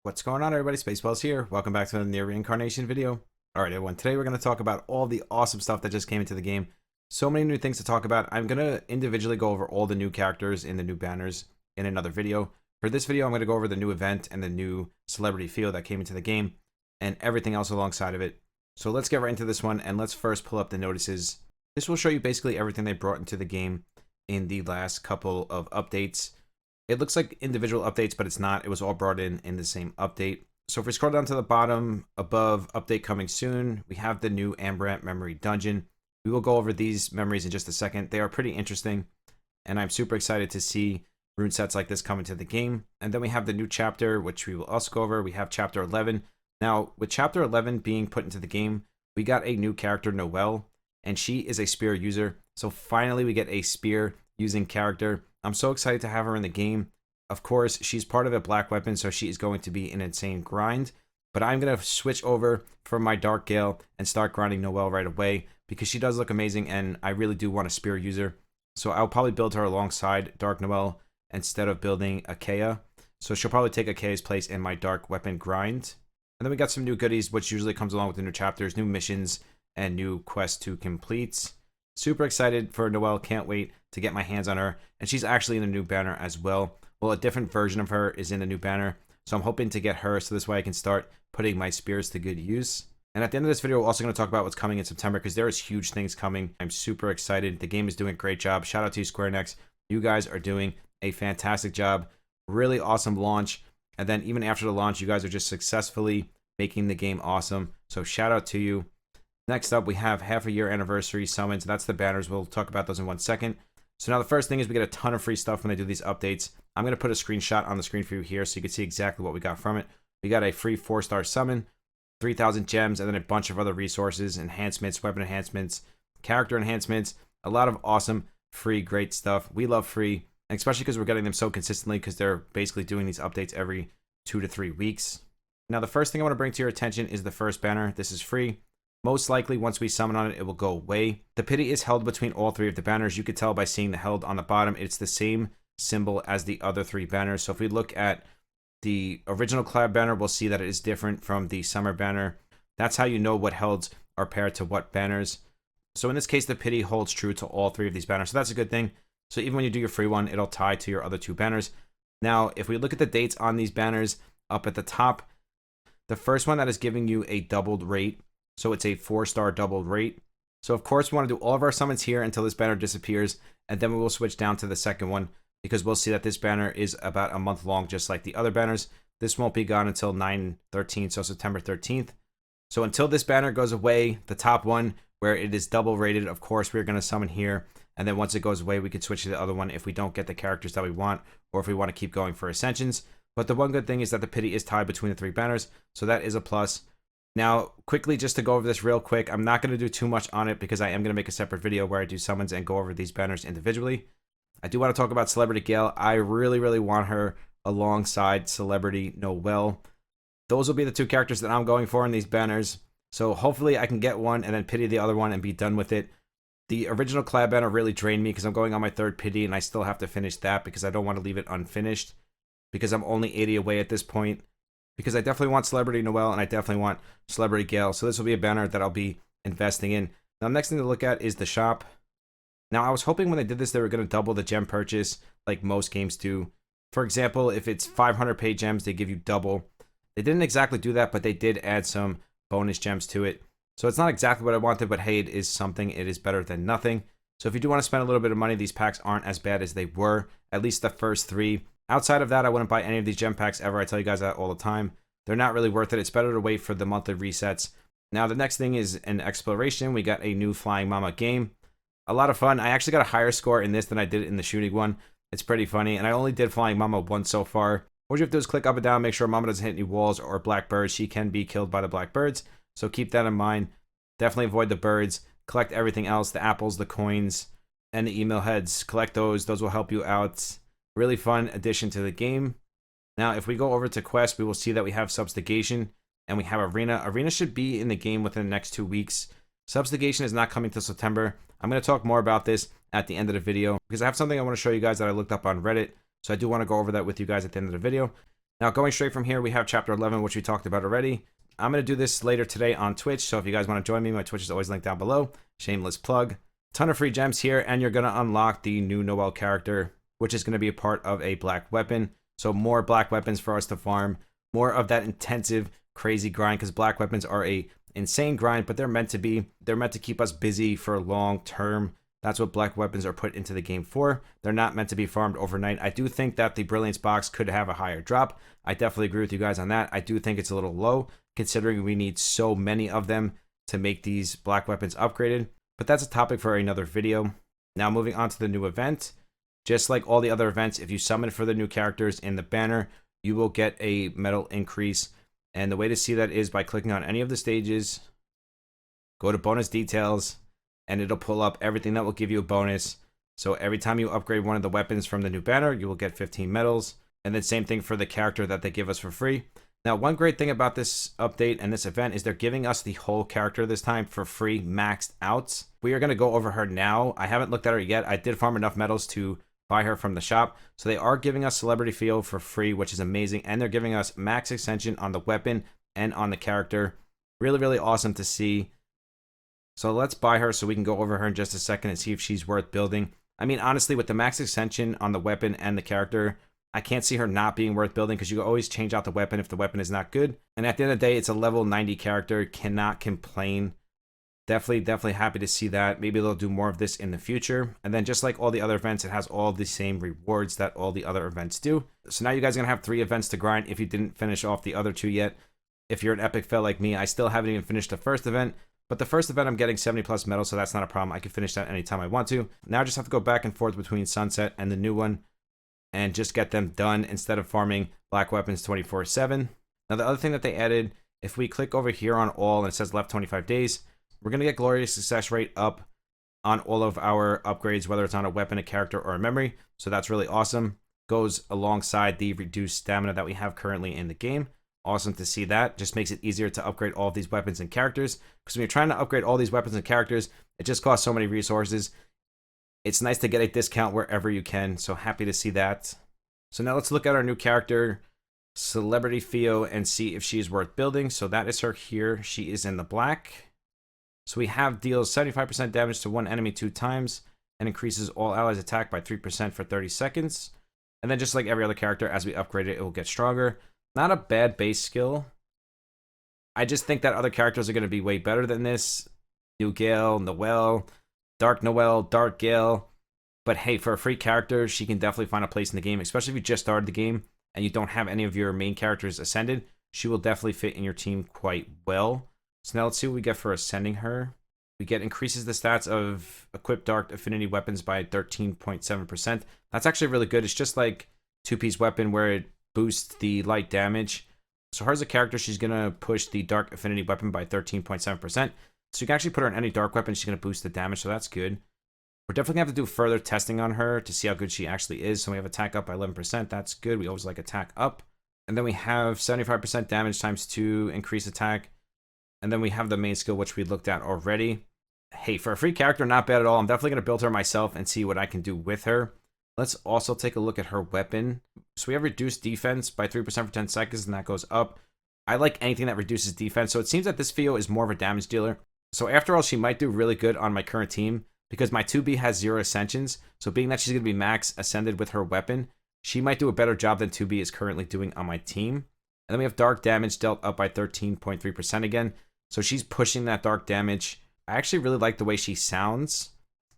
What's going on, everybody? Spaceballs here. Welcome back to the near reincarnation video. Alright, everyone. Today we're going to talk about all the awesome stuff that just came into the game. So many new things to talk about. I'm going to individually go over all the new characters in the new banners in another video. For this video, I'm going to go over the new event and the new celebrity field that came into the game and everything else alongside of it. So let's get right into this one, and let's first pull up the notices. This will show you basically everything they brought into the game in the last couple of updates. It looks like individual updates, but it's not. It was all brought in the same update. So if we scroll down to the bottom, above update coming soon, we have the new Amaranth Memory Dungeon. We will go over these memories in just a second. They are pretty interesting, and I'm super excited to see rune sets like this come into the game. And then we have the new chapter, which we will also go over. We have chapter 11. Now, with chapter 11 being put into the game, we got a new character, Noelle, and she is a spear user. So finally, we get a spear using character. I'm so excited to have her in the game. Of course, she's part of a black weapon, so she is going to be an insane grind. But I'm going to switch over from my Dark Gale and start grinding Noelle right away because she does look amazing, and I really do want a spear user. So I'll probably build her alongside Dark Noelle instead of building Achaea. So she'll probably take Achaea's place in my Dark Weapon grind. And then we got some new goodies, which usually comes along with the new chapters, new missions, and new quests to complete. Super excited for Noelle. Can't wait to get my hands on her. And she's actually in a new banner as well. Well, a different version of her is in the new banner. So I'm hoping to get her so this way I can start putting my spears to good use. And at the end of this video, we're also going to talk about what's coming in September because there is huge things coming. I'm super excited. The game is doing a great job. Shout out to you, Square Enix. You guys are doing a fantastic job. Really awesome launch. And then even after the launch, you guys are just successfully making the game awesome. So shout out to you. Next up, we have half a year anniversary summons. That's the banners. We'll talk about those in 1 second. So now the first thing is we get a ton of free stuff when they do these updates. I'm going to put a screenshot on the screen for you here so you can see exactly what we got from it. We got a free 4-star summon, 3,000 gems, and then a bunch of other resources, enhancements, weapon enhancements, character enhancements, a lot of awesome free great stuff. We love free, and especially because we're getting them so consistently because they're basically doing these updates every 2 to 3 weeks. Now the first thing I want to bring to your attention is the first banner. This is free. Most likely, once we summon on it, it will go away. The pity is held between all 3 of the banners. You could tell by seeing the held on the bottom. It's the same symbol as the other 3 banners. So if we look at the original Cloud banner, we'll see that it is different from the Summer banner. That's how you know what helds are paired to what banners. So in this case, the pity holds true to all 3 of these banners. So that's a good thing. So even when you do your free one, it'll tie to your other 2 banners. Now, if we look at the dates on these banners up at the top, the first one that is giving you a doubled rate. So it's a 4-star doubled rate. So of course we want to do all of our summons here until this banner disappears, and then we will switch down to the second one because we'll see that this banner is about a month long, just like the other banners. This won't be gone until 9/13, so September 13th. So until this banner goes away, the top one where it is double rated, of course we're going to summon here, and then once it goes away, we can switch to the other one if we don't get the characters that we want, or if we want to keep going for Ascensions. But the one good thing is that the pity is tied between the 3 banners, so that is a plus. Now, quickly, just to go over this real quick, I'm not going to do too much on it because I am going to make a separate video where I do summons and go over these banners individually. I do want to talk about Celebrity Gale. I really, really want her alongside Celebrity Noelle. Those will be the 2 characters that I'm going for in these banners. So hopefully I can get one and then pity the other one and be done with it. The original Clad banner really drained me because I'm going on my 3rd pity and I still have to finish that because I don't want to leave it unfinished because I'm only 80 away at this point. Because I definitely want Celebrity Noelle and I definitely want Celebrity Gale. So this will be a banner that I'll be investing in. Now, the next thing to look at is the shop. Now, I was hoping when they did this, they were going to double the gem purchase like most games do. For example, if it's 500 paid gems, they give you double. They didn't exactly do that, but they did add some bonus gems to it. So it's not exactly what I wanted, but hey, it is something. It is better than nothing. So if you do want to spend a little bit of money, these packs aren't as bad as they were. At least the first 3. Outside of that, I wouldn't buy any of these gem packs ever. I tell you guys that all the time. They're not really worth it. It's better to wait for the monthly resets. Now, the next thing is an exploration. We got a new Flying Mama game. A lot of fun. I actually got a higher score in this than I did in the shooting one. It's pretty funny. And I only did Flying Mama once so far. What you have to do is click up and down, make sure Mama doesn't hit any walls or black birds. She can be killed by the black birds. So keep that in mind. Definitely avoid the birds. Collect everything else. The apples, the coins, and the email heads. Collect those. Those will help you out. Really fun addition to the game. Now, if we go over to Quest, we will see that we have Subjugation and we have Arena. Arena should be in the game within the next 2 weeks. Subjugation is not coming till September. I'm going to talk more about this at the end of the video because I have something I want to show you guys that I looked up on Reddit. So I do want to go over that with you guys at the end of the video. Now, going straight from here, we have Chapter 11, which we talked about already. I'm going to do this later today on Twitch, so if you guys want to join me, my Twitch is always linked down below. Shameless plug. Ton of free gems here, and you're going to unlock the new Noel character, which is going to be a part of a black weapon. So more black weapons for us to farm. More of that intensive, crazy grind, because black weapons are a insane grind, but they're meant to be. They're meant to keep us busy for long term. That's what black weapons are put into the game for. They're not meant to be farmed overnight. I do think that the Brilliance box could have a higher drop. I definitely agree with you guys on that. I do think it's a little low, considering we need so many of them to make these black weapons upgraded. But that's a topic for another video. Now moving on to the new event. Just like all the other events, if you summon for the new characters in the banner, you will get a medal increase. And the way to see that is by clicking on any of the stages, go to bonus details, and it'll pull up everything that will give you a bonus. So every time you upgrade one of the weapons from the new banner, you will get 15 medals. And then same thing for the character that they give us for free. Now, one great thing about this update and this event is they're giving us the whole character this time for free, maxed out. We are going to go over her now. I haven't looked at her yet. I did farm enough medals to buy her from the shop. So they are giving us Celebrity Feel for free, which is amazing. And they're giving us max extension on the weapon and on the character. Really, really awesome to see. So let's buy her so we can go over her in just a second and see if she's worth building. I mean, honestly, with the max extension on the weapon and the character, I can't see her not being worth building because you can always change out the weapon if the weapon is not good. And at the end of the day, it's a level 90 character. Cannot complain. Definitely happy to see that. Maybe they'll do more of this in the future. And then just like all the other events, it has all the same rewards that all the other events do. So now you guys are going to have 3 events to grind if you didn't finish off the other 2 yet. If you're an epic fail like me, I still haven't even finished the first event. But the first event, I'm getting 70 plus medals, so that's not a problem. I can finish that anytime I want to. Now I just have to go back and forth between Sunset and the new one and just get them done instead of farming black weapons 24/7. Now the other thing that they added, if we click over here on all and it says left 25 days, we're going to get glorious success rate up on all of our upgrades, whether it's on a weapon, a character, or a memory. So that's really awesome. Goes alongside the reduced stamina that we have currently in the game. Awesome to see that. Just makes it easier to upgrade all of these weapons and characters. Because when you're trying to upgrade all these weapons and characters, it just costs so many resources. It's nice to get a discount wherever you can. So happy to see that. So now let's look at our new character, Celebrity Theo, and see if she's worth building. So that is her here. She is in the black. So we have deals 75% damage to one enemy 2 times and increases all allies attack by 3% for 30 seconds. And then just like every other character, as we upgrade it, it will get stronger. Not a bad base skill. I just think that other characters are going to be way better than this. New Gale, Noel, Dark Noel, Dark Gale. But hey, for a free character, she can definitely find a place in the game, especially if you just started the game and you don't have any of your main characters ascended. She will definitely fit in your team quite well. So now let's see what we get for ascending her. We get increases the stats of equipped dark affinity weapons by 13.7%. That's actually really good. It's just like 2-piece weapon where it boosts the light damage. So her as a character, she's going to push the dark affinity weapon by 13.7%. So you can actually put her on any dark weapon. She's going to boost the damage, so that's good. We're definitely going to have to do further testing on her to see how good she actually is. So we have attack up by 11%. That's good. We always like attack up. And then we have 75% damage times 2 increase attack. And then we have the main skill, which we looked at already. Hey, for a free character, not bad at all. I'm definitely going to build her myself and see what I can do with her. Let's also take a look at her weapon. So we have reduced defense by 3% for 10 seconds, and that goes up. I like anything that reduces defense, so it seems that this Theo is more of a damage dealer. So after all, she might do really good on my current team, because my 2B has 0 ascensions. So being that she's going to be max ascended with her weapon, she might do a better job than 2B is currently doing on my team. And then we have dark damage dealt up by 13.3% again. So she's pushing that dark damage. I actually really like the way she sounds.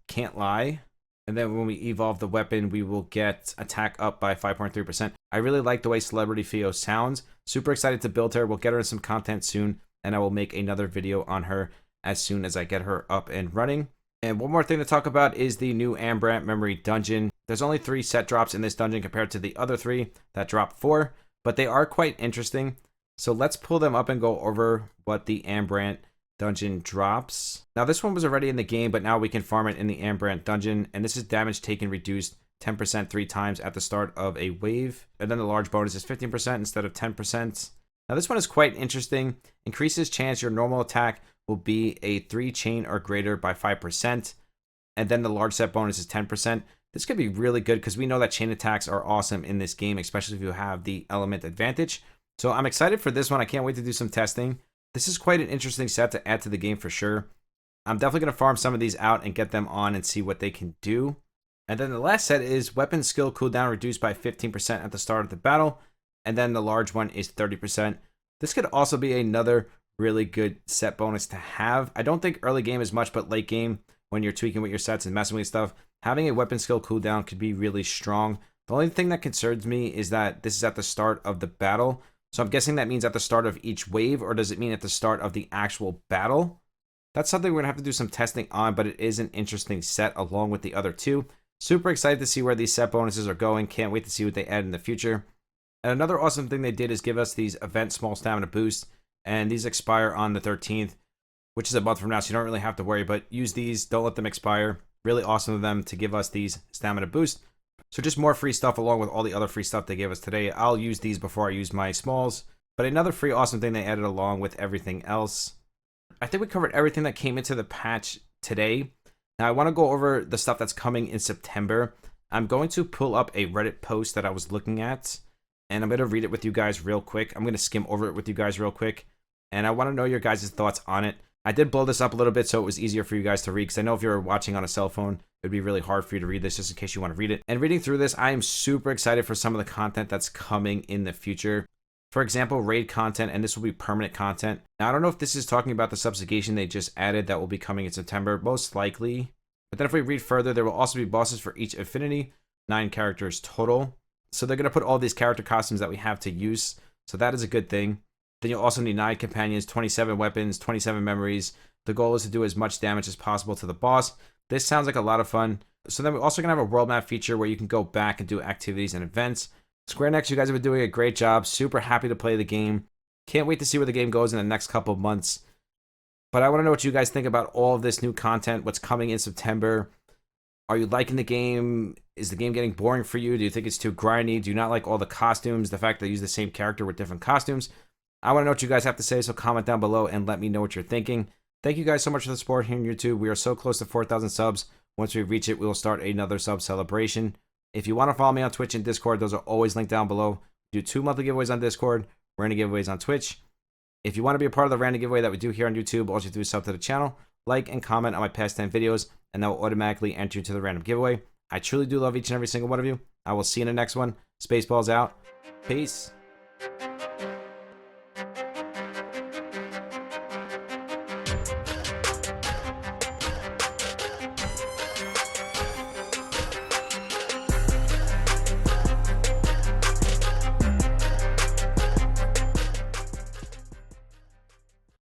Can't lie. And then when we evolve the weapon, we will get attack up by 5.3%. I really like the way Celebrity Theo sounds. Super excited to build her. We'll get her in some content soon, and I will make another video on her as soon as I get her up and running. And one more thing to talk about is the new Ambrant Memory Dungeon. There's only 3 set drops in this dungeon compared to the other 3 that drop 4, but they are quite interesting. So let's pull them up and go over what the Ambrant dungeon drops. Now this one was already in the game, but now we can farm it in the Ambrant dungeon, and this is damage taken reduced 10% 3 times at the start of a wave, and then the large bonus is 15% instead of 10%. Now this one is quite interesting. Increases chance your normal attack will be a 3 chain or greater by 5%, and then the large set bonus is 10%. This could be really good because we know that chain attacks are awesome in this game, especially if you have the element advantage. So I'm excited for this one. I can't wait to do some testing. This is quite an interesting set to add to the game for sure. I'm definitely going to farm some of these out and get them on and see what they can do. And then the last set is weapon skill cooldown reduced by 15% at the start of the battle. And then the large one is 30%. This could also be another really good set bonus to have. I don't think early game is much, but late game, when you're tweaking with your sets and messing with stuff, having a weapon skill cooldown could be really strong. The only thing that concerns me is that this is at the start of the battle. So I'm guessing that means at the start of each wave, or does it mean at the start of the actual battle? That's something we're going to have to do some testing on, but it is an interesting set along with the other two. Super excited to see where these set bonuses are going. Can't wait to see what they add in the future. And another awesome thing they did is give us these event small stamina boosts, and these expire on the 13th, which is a month from now, so you don't really have to worry, but use these, don't let them expire. Really awesome of them to give us these stamina boosts. So just more free stuff along with all the other free stuff they gave us today. I'll use these before I use my smalls, but another free awesome thing they added along with everything else. I think we covered everything that came into the patch today. Now I want to go over the stuff that's coming in September. I'm going to pull up a Reddit post that I was looking at, and I'm going to read it with you guys real quick. I'm going to skim over it with you guys real quick, and I want to know your guys' thoughts on it. I did blow this up a little bit so it was easier for you guys to read, because I know if you're watching on a cell phone, it would be really hard for you to read this just in case you want to read it. And reading through this, I am super excited for some of the content that's coming in the future. For example, raid content, and this will be permanent content. Now, I don't know if this is talking about the subjugation they just added that will be coming in September, most likely. But then if we read further, there will also be bosses for each affinity, 9 characters total. So they're going to put all these character costumes that we have to use. So that is a good thing. Then you'll also need 9 companions, 27 weapons, 27 memories. The goal is to do as much damage as possible to the boss. This sounds like a lot of fun. So then we're also going to have a world map feature where you can go back and do activities and events. Square Enix, you guys have been doing a great job. Super happy to play the game. Can't wait to see where the game goes in the next couple of months. But I want to know what you guys think about all of this new content, what's coming in September. Are you liking the game? Is the game getting boring for you? Do you think it's too grindy? Do you not like all the costumes? The fact that they use the same character with different costumes? I want to know what you guys have to say, so comment down below and let me know what you're thinking. Thank you guys so much for the support here on YouTube. We are so close to 4,000 subs. Once we reach it, we will start another sub celebration. If you want to follow me on Twitch and Discord, those are always linked down below. We do 2 monthly giveaways on Discord, random giveaways on Twitch. If you want to be a part of the random giveaway that we do here on YouTube, all you have to do is sub to the channel, like, and comment on my past 10 videos, and that will automatically enter you to the random giveaway. I truly do love each and every single one of you. I will see you in the next one. Spaceballs out. Peace.